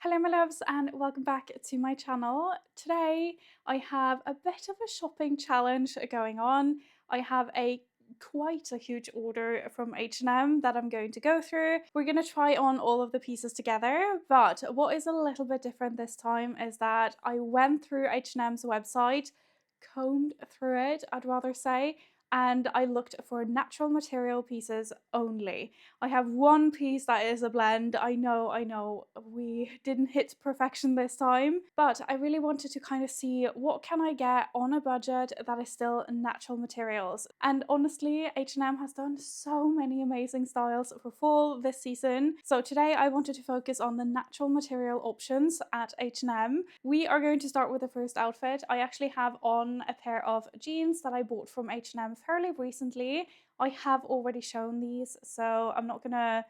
Hello my loves and welcome back to my channel. Today I have a bit of a shopping challenge going on. I have quite a huge order from H&M that I'm going to go through. We're going to try on all of the pieces together, but what is a little bit different this time is that I went through H&M's website, combed through it, I'd rather say, and I looked for natural material pieces only. I have one piece that is a blend. I know, we didn't hit perfection this time, but I really wanted to kind of see what can I get on a budget that is still natural materials. And honestly, H&M has done so many amazing styles for fall this season. So today I wanted to focus on the natural material options at H&M. We are going to start with the first outfit. I actually have on a pair of jeans that I bought from H&M fairly recently. I have already shown these, so I'm not gonna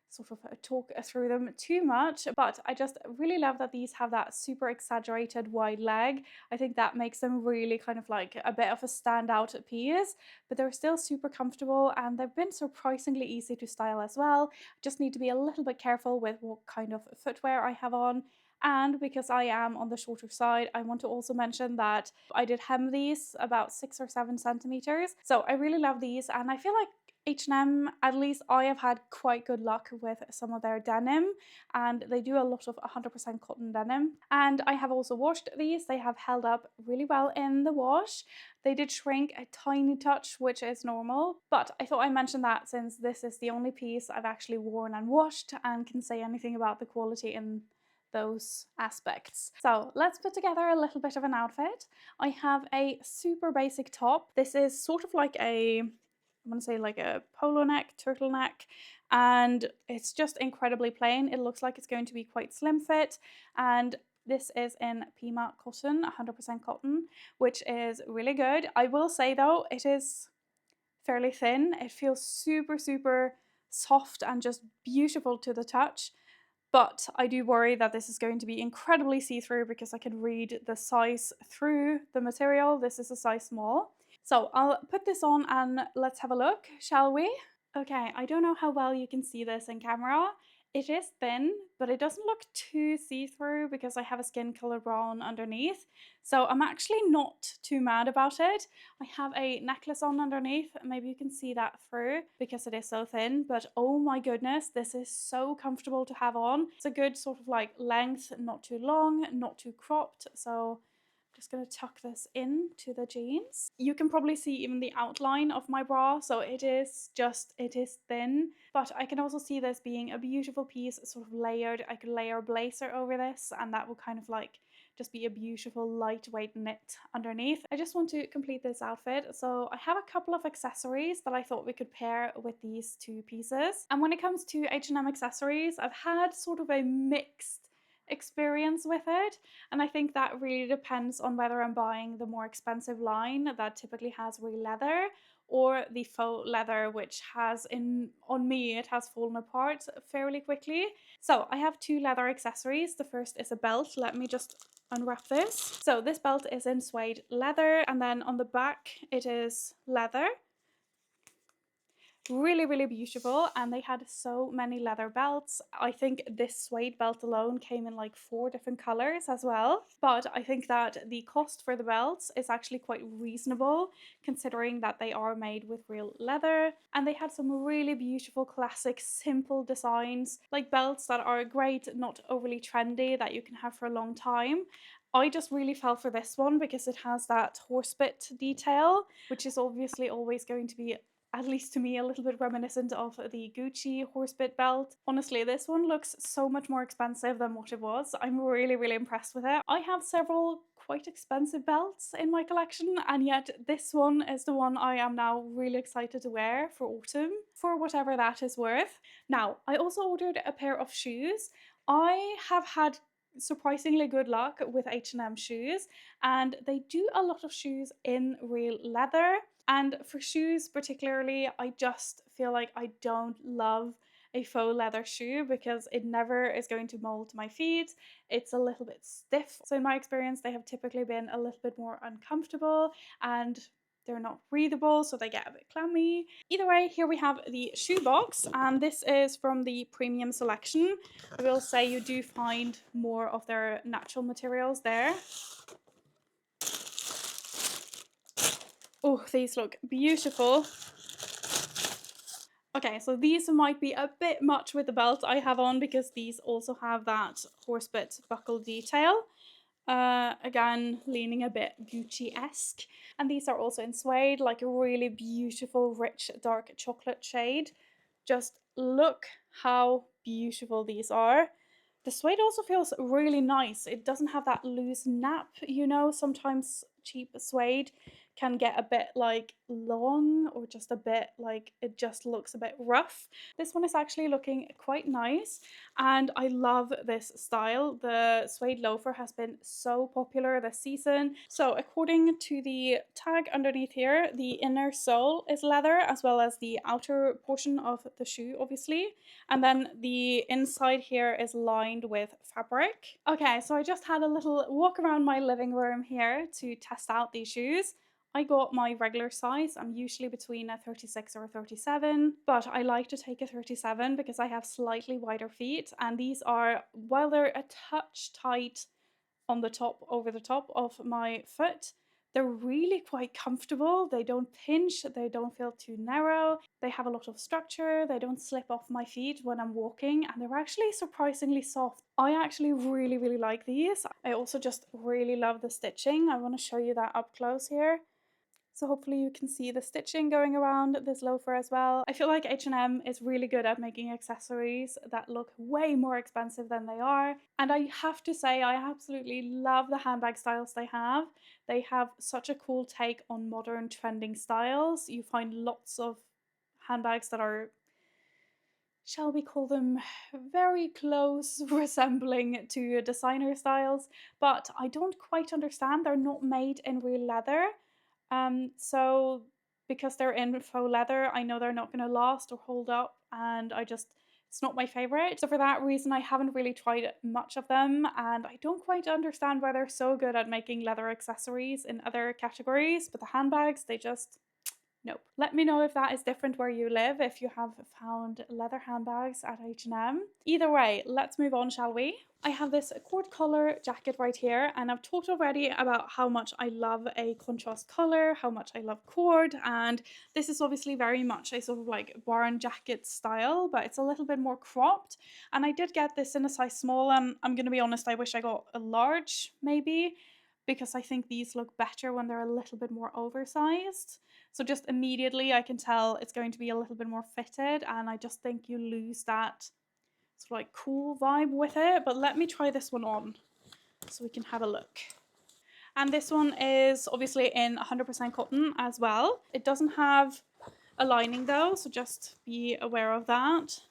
sort of talk through them too much, but I just really love that these have that super exaggerated wide leg. I think that makes them really kind of like a bit of a standout piece, but they're still super comfortable and they've been surprisingly easy to style as well. Just need to be a little bit careful with what kind of footwear I have on. And because I am on the shorter side, I want to also mention that I did hem these about 6 or 7 centimeters. So I really love these, and I feel like H&M, at least I have had quite good luck with some of their denim, and they do a lot of 100% cotton denim. And I have also washed these. They have held up really well in the wash. They did shrink a tiny touch, which is normal, but I thought I mentioned that since this is the only piece I've actually worn and washed and can say anything about the quality in those aspects. So let's put together a little bit of an outfit. I have a super basic top. This is sort of like I'm gonna say like a polo neck, turtleneck, and it's just incredibly plain. It looks like it's going to be quite slim fit, and this is in Pima cotton, 100% cotton, which is really good. I will say though, it is fairly thin. It feels super soft and just beautiful to the touch. But I do worry that this is going to be incredibly see-through because I can read the size through the material. This is a size small. So I'll put this on and let's have a look, shall we? Okay, I don't know how well you can see this in camera. It is thin, but it doesn't look too see-through because I have a skin color brown underneath. So I'm actually not too mad about it. I have a necklace on underneath. Maybe you can see that through because it is so thin, but oh my goodness, this is so comfortable to have on. It's a good sort of like length, not too long, not too cropped. So just going to tuck this into the jeans. You can probably see even the outline of my bra, so it is thin, but I can also see this being a beautiful piece, sort of layered. I could layer a blazer over this and that will kind of like just be a beautiful lightweight knit underneath. I just want to complete this outfit, so I have a couple of accessories that I thought we could pair with these two pieces. And when it comes to H&M accessories, I've had sort of a mixed experience with it, and I think that really depends on whether I'm buying the more expensive line that typically has real leather or the faux leather, which on me it has fallen apart fairly quickly. So I have two leather accessories. The first is a belt. Let me just unwrap this. So this belt is in suede leather, and then on the back it is leather. Really beautiful, and they had so many leather belts. I think this suede belt alone came in like 4 different colors as well, but I think that the cost for the belts is actually quite reasonable considering that they are made with real leather. And they had some really beautiful classic simple designs, like belts that are great, not overly trendy, that you can have for a long time. I just really fell for this one because it has that horsebit detail, which is obviously always going to be, at least to me, a little bit reminiscent of the Gucci horsebit belt. Honestly, this one looks so much more expensive than what it was. I'm really impressed with it. I have several quite expensive belts in my collection, and yet this one is the one I am now really excited to wear for autumn, for whatever that is worth. Now, I also ordered a pair of shoes. I have had surprisingly good luck with H&M shoes, and they do a lot of shoes in real leather. And for shoes particularly, I just feel like I don't love a faux leather shoe because it never is going to mold my feet. It's a little bit stiff. So in my experience, they have typically been a little bit more uncomfortable, and they're not breathable, so they get a bit clammy. Either way, here we have the shoe box, and this is from the premium selection. I will say you do find more of their natural materials there. Oh, these look beautiful. Okay, so these might be a bit much with the belt I have on because these also have that horsebit buckle detail. Again, leaning a bit Gucci-esque. And these are also in suede, like a really beautiful, rich, dark chocolate shade. Just look how beautiful these are. The suede also feels really nice. It doesn't have that loose nap, you know, sometimes cheap suede can get a bit like long or just a bit like it just looks a bit rough. This one is actually looking quite nice and I love this style. The suede loafer has been so popular this season. So according to the tag underneath here, the inner sole is leather as well as the outer portion of the shoe obviously, and then the inside here is lined with fabric. Okay, so I just had a little walk around my living room here to test out these shoes. I got my regular size. I'm usually between a 36 or a 37, but I like to take a 37 because I have slightly wider feet, and these are, while they're a touch tight on the top, over the top of my foot, they're really quite comfortable. They don't pinch, they don't feel too narrow, they have a lot of structure, they don't slip off my feet when I'm walking, and they're actually surprisingly soft. I actually really like these. I also just really love the stitching. I want to show you that up close here. So hopefully you can see the stitching going around this loafer as well. I feel like H&M is really good at making accessories that look way more expensive than they are. And I have to say, I absolutely love the handbag styles they have. They have such a cool take on modern trending styles. You find lots of handbags that are, shall we call them, very close resembling to designer styles, but I don't quite understand. They're not made in real leather. So because they're in faux leather, I know they're not going to last or hold up, and it's not my favorite. So for that reason, I haven't really tried much of them, and I don't quite understand why they're so good at making leather accessories in other categories, but the handbags, they just, nope. Let me know if that is different where you live, if you have found leather handbags at H&M. Either way, let's move on, shall we? I have this cord collar jacket right here, and I've talked already about how much I love a contrast color, how much I love cord, and this is obviously very much a sort of like barn jacket style, but it's a little bit more cropped. And I did get this in a size small, and I'm gonna be honest, I wish I got a large maybe, because I think these look better when they're a little bit more oversized. So just immediately I can tell it's going to be a little bit more fitted, and I just think you lose that sort of like cool vibe with it. But let me try this one on so we can have a look. And this one is obviously in 100% cotton as well. It doesn't have a lining though, so just be aware of that.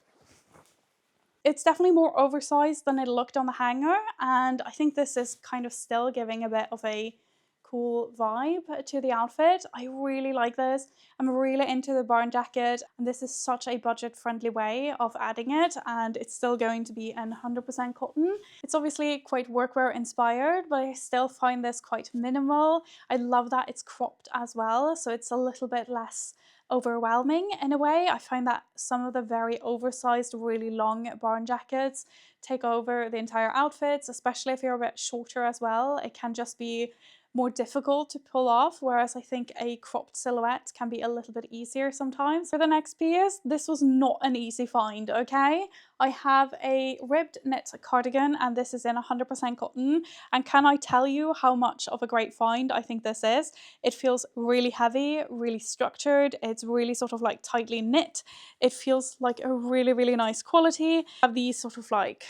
It's definitely more oversized than it looked on the hanger, and I think this is kind of still giving a bit of a cool vibe to the outfit. I really like this. I'm really into the barn jacket, and this is such a budget friendly way of adding it, and it's still going to be in 100% cotton. It's obviously quite workwear inspired, but I still find this quite minimal. I love that it's cropped as well, so it's a little bit less overwhelming in a way. I find that some of the very oversized, really long barn jackets take over the entire outfits, especially if you're a bit shorter as well. It can just be more difficult to pull off, whereas I think a cropped silhouette can be a little bit easier sometimes. For the next piece, this was not an easy find, okay? I have a ribbed knit cardigan, and this is in 100% cotton, and can I tell you how much of a great find I think this is? It feels really heavy, really structured, it's really sort of like tightly knit, it feels like a really nice quality. I have these sort of like,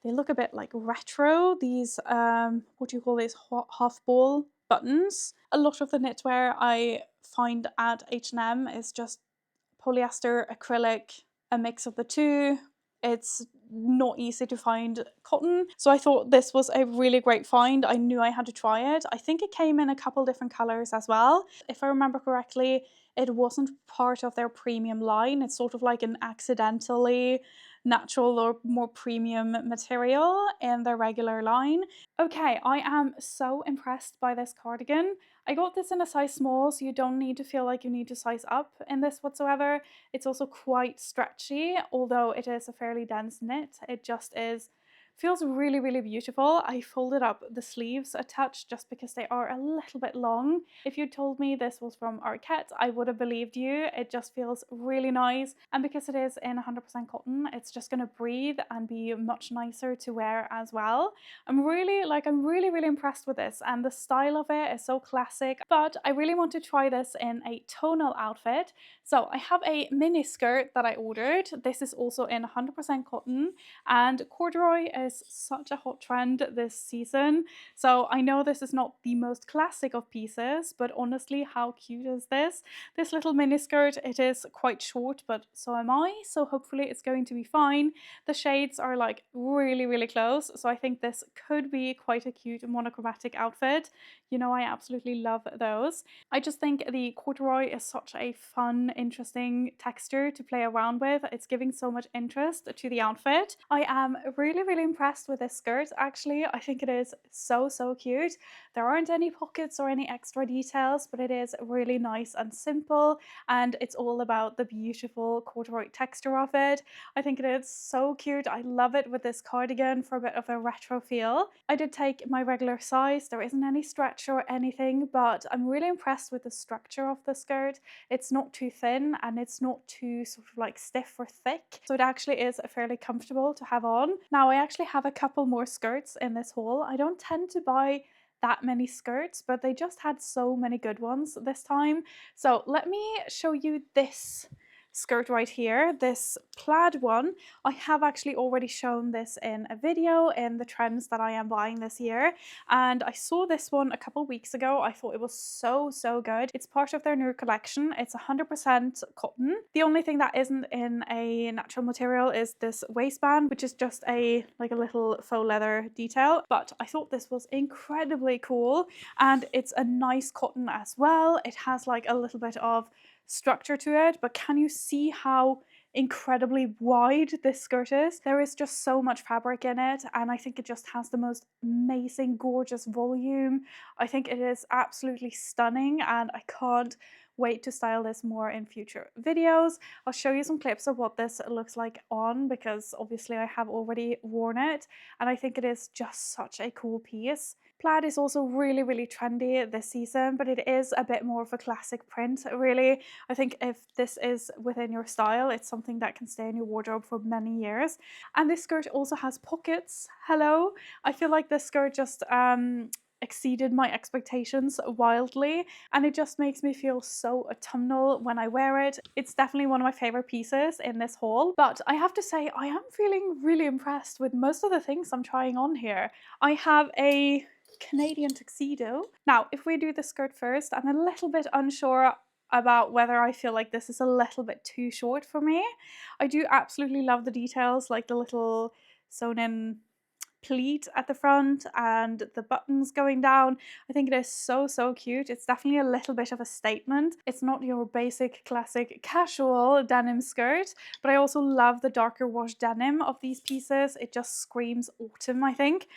they look a bit like retro, these, what do you call these, half ball buttons. A lot of the knitwear I find at H&M is just polyester, acrylic, a mix of the two. It's not easy to find cotton, so I thought this was a really great find. I knew I had to try it. I think it came in a couple different colors as well. If I remember correctly, it wasn't part of their premium line. It's sort of like an accidentally natural or more premium material in their regular line. Okay, I am so impressed by this cardigan. I got this in a size small, so you don't need to feel like you need to size up in this whatsoever. It's also quite stretchy, although it is a fairly dense knit. It just is feels really, really beautiful. I folded up the sleeves a touch just because they are a little bit long. If you told me this was from Arket, I would have believed you. It just feels really nice. And because it is in 100% cotton, it's just gonna breathe and be much nicer to wear as well. I'm really impressed with this, and the style of it is so classic, but I really want to try this in a tonal outfit. So I have a mini skirt that I ordered. This is also in 100% cotton, and corduroy is such a hot trend this season. So I know this is not the most classic of pieces, but honestly, how cute is this? This little mini skirt, it is quite short, but so am I, so hopefully it's going to be fine. The shades are like really close, so I think this could be quite a cute monochromatic outfit. You know, I absolutely love those. I just think the corduroy is such a fun, interesting texture to play around with. It's giving so much interest to the outfit. I am really impressed with this skirt, actually. I think it is so cute. There aren't any pockets or any extra details, but it is really nice and simple, and it's all about the beautiful corduroy texture of it. I think it is so cute. I love it with this cardigan for a bit of a retro feel. I did take my regular size. There isn't any stretch or anything, but I'm really impressed with the structure of the skirt. It's not too thin and it's not too sort of like stiff or thick. So it actually is fairly comfortable to have on. Now I actually have a couple more skirts in this haul. I don't tend to buy that many skirts, but they just had so many good ones this time. So let me show you this skirt right here, this plaid one. I have actually already shown this in a video in the trends that I am buying this year, and I saw this one a couple weeks ago. I thought it was so good. It's part of their new collection. It's 100% cotton. The only thing that isn't in a natural material is this waistband, which is just a little faux leather detail, but I thought this was incredibly cool, and it's a nice cotton as well. It has like a little bit of structure to it, but can you see how incredibly wide this skirt is? There is just so much fabric in it, and I think it just has the most amazing, gorgeous volume. I think it is absolutely stunning, and I can't wait to style this more in future videos. I'll show you some clips of what this looks like on, because obviously I have already worn it, and I think it is just such a cool piece. Plaid is also really trendy this season, but it is a bit more of a classic print, really. I think if this is within your style, it's something that can stay in your wardrobe for many years. And this skirt also has pockets. Hello! I feel like this skirt just exceeded my expectations wildly, and it just makes me feel so autumnal when I wear it. It's definitely one of my favorite pieces in this haul, but I have to say I am feeling really impressed with most of the things I'm trying on here. I have a Canadian tuxedo. Now, if we do the skirt first, I'm a little bit unsure about whether I feel like this is a little bit too short for me. I do absolutely love the details, like the little sewn in pleat at the front and the buttons going down. I think it is so cute. It's definitely a little bit of a statement. It's not your basic classic casual denim skirt, but I also love the darker wash denim of these pieces. It just screams autumn, I think.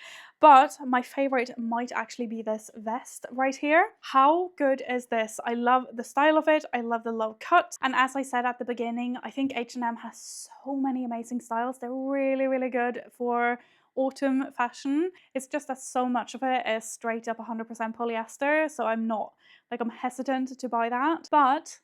But my favorite might actually be this vest right here. How good is this? I love the style of it. I love the low cut. And as I said at the beginning, I think H&M has so many amazing styles. They're really good for autumn fashion. It's just that so much of it is straight up 100% polyester, so I'm hesitant to buy that. But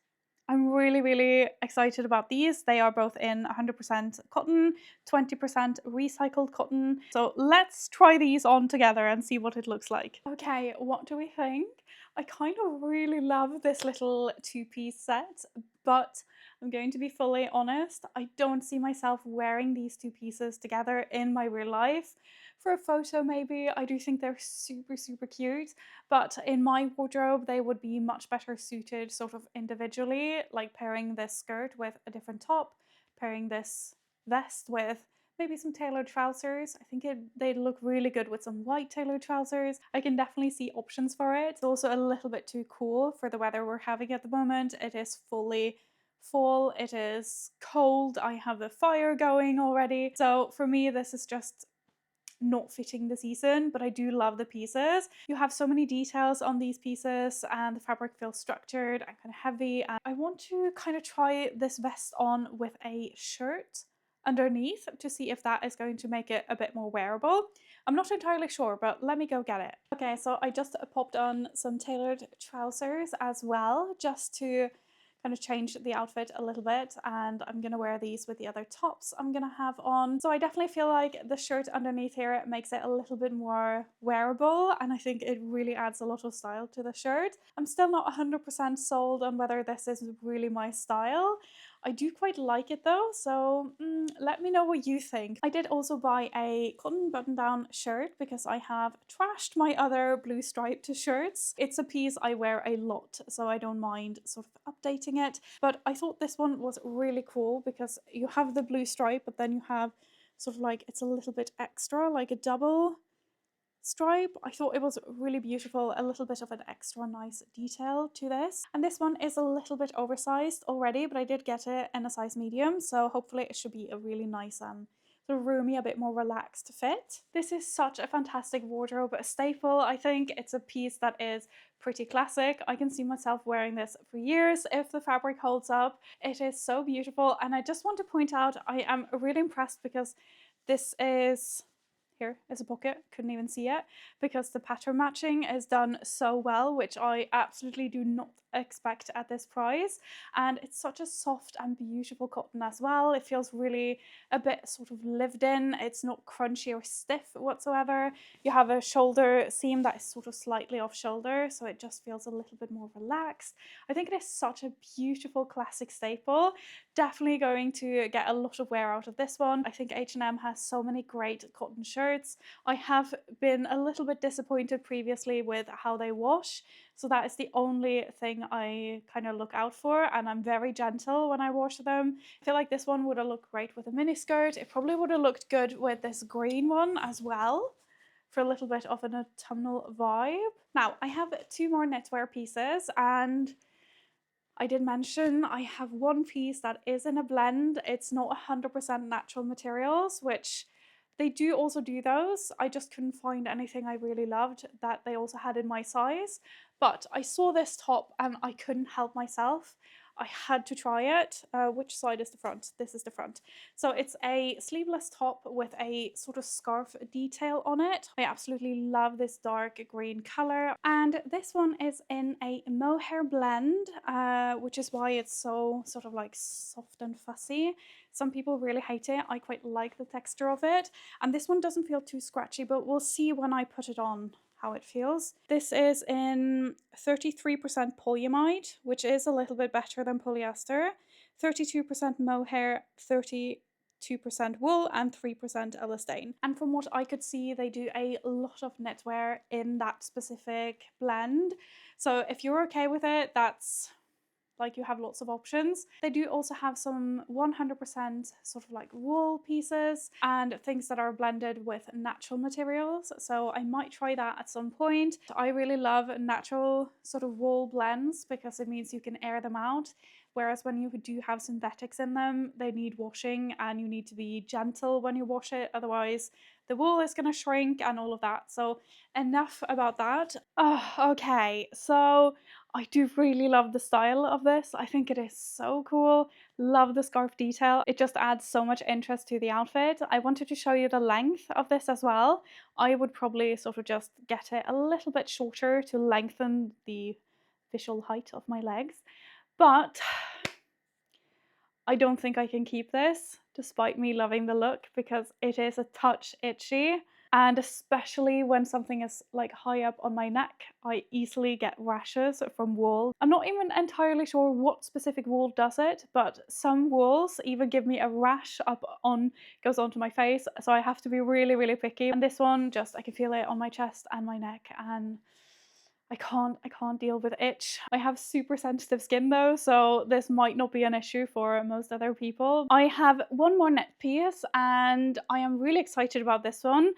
I'm really excited about these. They are both in 100% cotton, 20% recycled cotton. So let's try these on together and see what it looks like. Okay, what do we think? I kind of really love this little two-piece set, but I'm going to be fully honest, I don't see myself wearing these two pieces together in my real life. For a photo maybe, I do think they're super cute, but in my wardrobe they would be much better suited sort of individually, like pairing this skirt with a different top, pairing this vest with maybe some tailored trousers. I think they'd look really good with some white tailored trousers. I can definitely see options for it. It's also a little bit too cool for the weather we're having at the moment. It is fully fall, it is cold, I have the fire going already. So for me, this is just not fitting the season, but I do love the pieces. You have so many details on these pieces and the fabric feels structured and kind of heavy. And I want to kind of try this vest on with a shirt underneath to see if that is going to make it a bit more wearable. I'm not entirely sure, but let me go get it. Okay, so I just popped on some tailored trousers as well, just to kind of change the outfit a little bit, and I'm gonna wear these with the other tops I'm gonna have on. So I definitely feel like the shirt underneath here makes it a little bit more wearable, and I think it really adds a lot of style to the shirt. I'm still not 100% sold on whether this is really my style. I do quite like it though, so let me know what you think. I did also buy a cotton button-down shirt because I have trashed my other blue striped shirts. It's a piece I wear a lot, so I don't mind sort of updating it. But I thought this one was really cool because you have the blue stripe, but then you have sort of like, it's a little bit extra, like a double stripe. I thought it was really beautiful, a little bit of an extra nice detail to this. And this one is a little bit oversized already, but I did get it in a size medium, so hopefully it should be a really nice sort of roomy, a bit more relaxed fit. This is such a fantastic wardrobe staple. I think it's a piece that is pretty classic. I can see myself wearing this for years if the fabric holds up. It is so beautiful, and I just want to point out I am really impressed because this is, here is a pocket, couldn't even see it, because the pattern matching is done so well, which I absolutely do not expect at this price. And it's such a soft and beautiful cotton as well. It feels really a bit sort of lived in. It's not crunchy or stiff whatsoever. You have a shoulder seam that is sort of slightly off shoulder, so it just feels a little bit more relaxed. I think it is such a beautiful classic staple. Definitely going to get a lot of wear out of this one. I think H&M has so many great cotton shirts. I have been a little bit disappointed previously with how they wash, so that is the only thing I kind of look out for, and I'm very gentle when I wash them. I feel like this one would have looked great with a mini skirt. It probably would have looked good with this green one as well, for a little bit of an autumnal vibe. Now, I have two more knitwear pieces, and I did mention I have one piece that is in a blend. It's not 100% natural materials, which they do also do those. I just couldn't find anything I really loved that they also had in my size. But I saw this top and I couldn't help myself. I had to try it. Which side is the front? This is the front. So it's a sleeveless top with a sort of scarf detail on it. I absolutely love this dark green color. And this one is in a mohair blend, which is why it's so sort of like soft and fussy. Some people really hate it. I quite like the texture of it. And this one doesn't feel too scratchy, but we'll see when I put it on how it feels. This is in 33% polyamide, which is a little bit better than polyester, 32% mohair, 32% wool, and 3% elastane. And from what I could see, they do a lot of knitwear in that specific blend. So if you're okay with it, that's like, you have lots of options. They do also have some 100% sort of like wool pieces and things that are blended with natural materials, so I might try that at some point. I really love natural sort of wool blends because it means you can air them out, whereas when you do have synthetics in them, they need washing and you need to be gentle when you wash it, otherwise the wool is going to shrink and all of that. So enough about that. Oh, okay, so I do really love the style of this. I think it is so cool. Love the scarf detail. It just adds so much interest to the outfit. I wanted to show you the length of this as well. I would probably sort of just get it a little bit shorter to lengthen the visual height of my legs. But I don't think I can keep this, despite me loving the look, because it is a touch itchy. And especially when something is like high up on my neck, I easily get rashes from wool. I'm not even entirely sure what specific wool does it, but some wools even give me a rash goes onto my face. So I have to be really, really picky. And this one, just, I can feel it on my chest and my neck, and I can't deal with itch. I have super sensitive skin though, so this might not be an issue for most other people. I have one more knit piece and I am really excited about this one.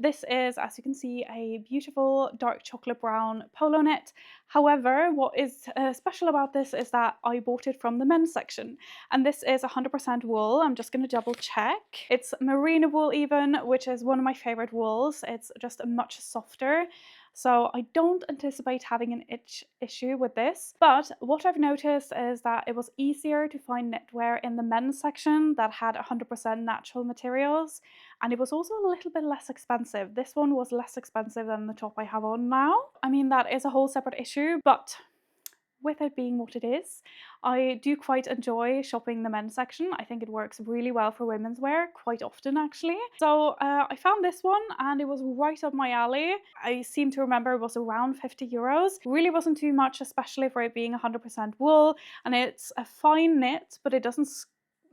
This is, as you can see, a beautiful dark chocolate brown polo knit. However, what is special about this is that I bought it from the men's section, and this is 100% wool. I'm just going to double check. It's merino wool even, which is one of my favorite wools. It's just much softer. So I don't anticipate having an issue with this, but what I've noticed is that it was easier to find knitwear in the men's section that had 100% natural materials, and it was also a little bit less expensive. This one was less expensive than the top I have on now. I mean, that is a whole separate issue, but with it being what it is, I do quite enjoy shopping the men's section. I think it works really well for women's wear quite often actually. So I found this one and it was right up my alley. I seem to remember it was around 50 euros. Really wasn't too much, especially for it being 100% wool, and it's a fine knit, but it doesn't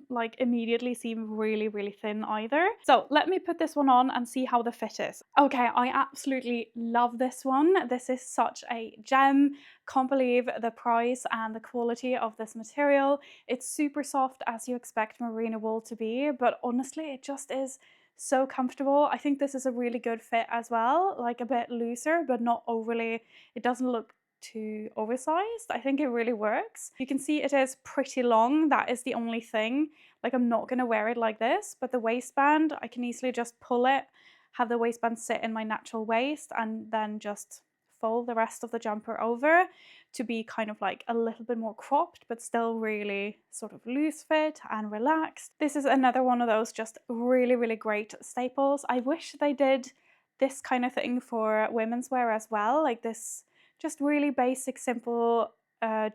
like immediately seem really thin either. So let me put this one on and see how the fit is. Okay, I absolutely love this one. This is such a gem. Can't believe the price and the quality of this material. It's super soft as you expect merino wool to be, but honestly it just is so comfortable. I think this is a really good fit as well, like a bit looser but not overly, it doesn't look too oversized. I think it really works. You can see it is pretty long. That is the only thing. Like, I'm not going to wear it like this, but the waistband, I can easily just pull it, have the waistband sit in my natural waist, and then just fold the rest of the jumper over to be kind of like a little bit more cropped, but still really sort of loose fit and relaxed. This is another one of those just really great staples. I wish they did this kind of thing for women's wear as well, like this just really basic, simple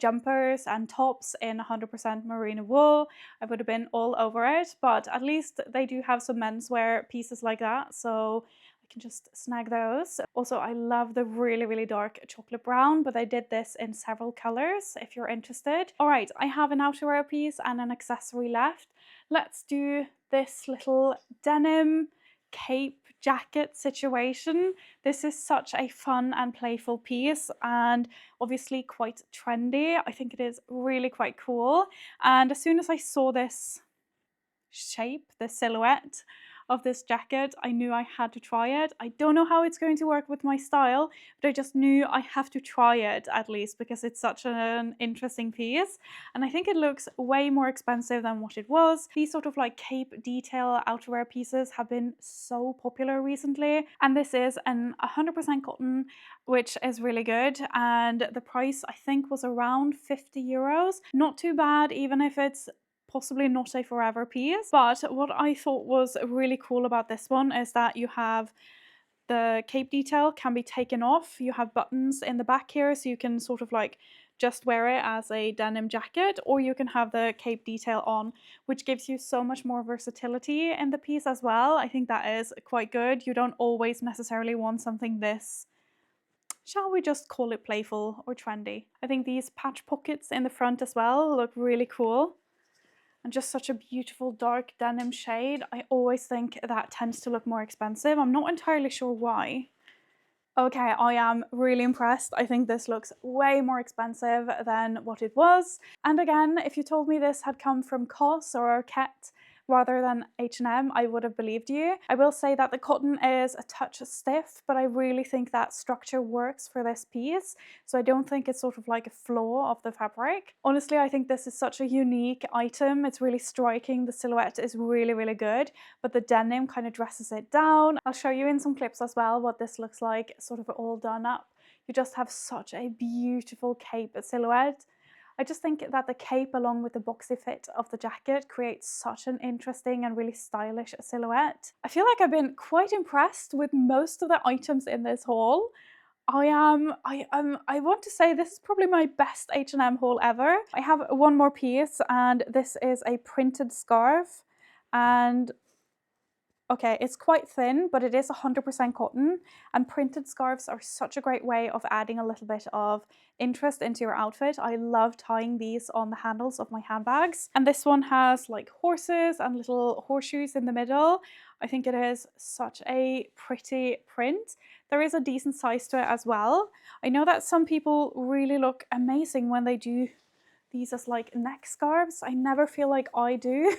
jumpers and tops in 100% merino wool. I would have been all over it, but at least they do have some menswear pieces like that, so I can just snag those. Also, I love the really dark chocolate brown, but I did this in several colors if you're interested. All right, I have an outerwear piece and an accessory left. Let's do this little denim cape jacket situation. This is such a fun and playful piece and obviously quite trendy. I think it is really quite cool. And as soon as I saw this shape, the silhouette of this jacket, I knew I had to try it. I don't know how it's going to work with my style, but I just knew I have to try it at least because it's such an interesting piece. And I think it looks way more expensive than what it was. These sort of like cape detail outerwear pieces have been so popular recently. And this is an 100% cotton, which is really good. And the price I think was around 50 euros. Not too bad, even if it's possibly not a forever piece. But what I thought was really cool about this one is that you have the cape detail can be taken off. You have buttons in the back here, so you can sort of like just wear it as a denim jacket, or you can have the cape detail on, which gives you so much more versatility in the piece as well. I think that is quite good. You don't always necessarily want something this, shall we just call it, playful or trendy. I think these patch pockets in the front as well look really cool. And just such a beautiful dark denim shade. I always think that tends to look more expensive. I'm not entirely sure why. Okay, I am really impressed. I think this looks way more expensive than what it was. And again, if you told me this had come from COS or Arket rather than H&M, I would have believed you. I will say that the cotton is a touch stiff, but I really think that structure works for this piece. So I don't think it's sort of like a flaw of the fabric. Honestly, I think this is such a unique item. It's really striking. The silhouette is really good, but the denim kind of dresses it down. I'll show you in some clips as well what this looks like sort of all done up. You just have such a beautiful cape silhouette. I just think that the cape along with the boxy fit of the jacket creates such an interesting and really stylish silhouette. I feel like I've been quite impressed with most of the items in this haul. I want to say this is probably my best H&M haul ever. I have one more piece and this is a printed scarf, and okay, it's quite thin, but it is 100% cotton, and printed scarves are such a great way of adding a little bit of interest into your outfit. I love tying these on the handles of my handbags. And this one has like horses and little horseshoes in the middle. I think it is such a pretty print. There is a decent size to it as well. I know that some people really look amazing when they do these as like neck scarves. I never feel like I do.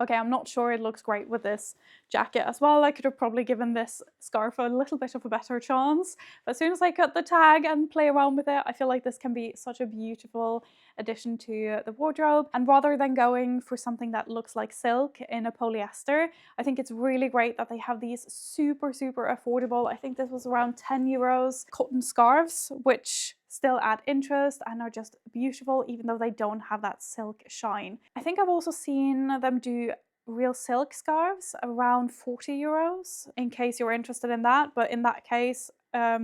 Okay, I'm not sure it looks great with this jacket as well. I could have probably given this scarf a little bit of a better chance. But as soon as I cut the tag and play around with it, I feel like this can be such a beautiful addition to the wardrobe. And rather than going for something that looks like silk in a polyester, I think it's really great that they have these super, super affordable, I think this was around 10 euros, cotton scarves, which still add interest and are just beautiful even though they don't have that silk shine. I think I've also seen them do real silk scarves around 40 euros in case you're interested in that, but in that case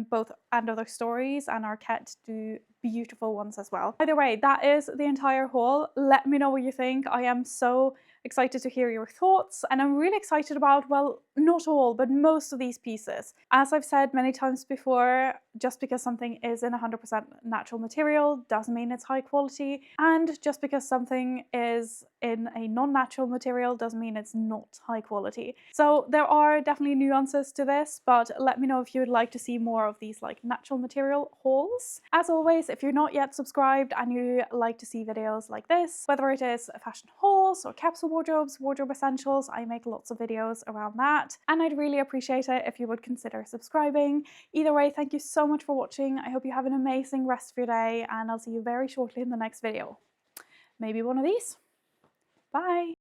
both And Other Stories and Arquette do beautiful ones as well. Either way, that is the entire haul. Let me know what you think. I am so excited to hear your thoughts, and I'm really excited about, well, not all, but most of these pieces. As I've said many times before, just because something is in 100% natural material doesn't mean it's high quality, and just because something is in a non-natural material doesn't mean it's not high quality. So there are definitely nuances to this, but let me know if you would like to see more of these like natural material hauls. As always, if you're not yet subscribed and you like to see videos like this, whether it is fashion hauls or capsule wardrobes, wardrobe essentials, I make lots of videos around that, and I'd really appreciate it if you would consider subscribing. Either way, thank you so much for watching. I hope you have an amazing rest of your day, and I'll see you very shortly in the next video. Maybe one of these. Bye!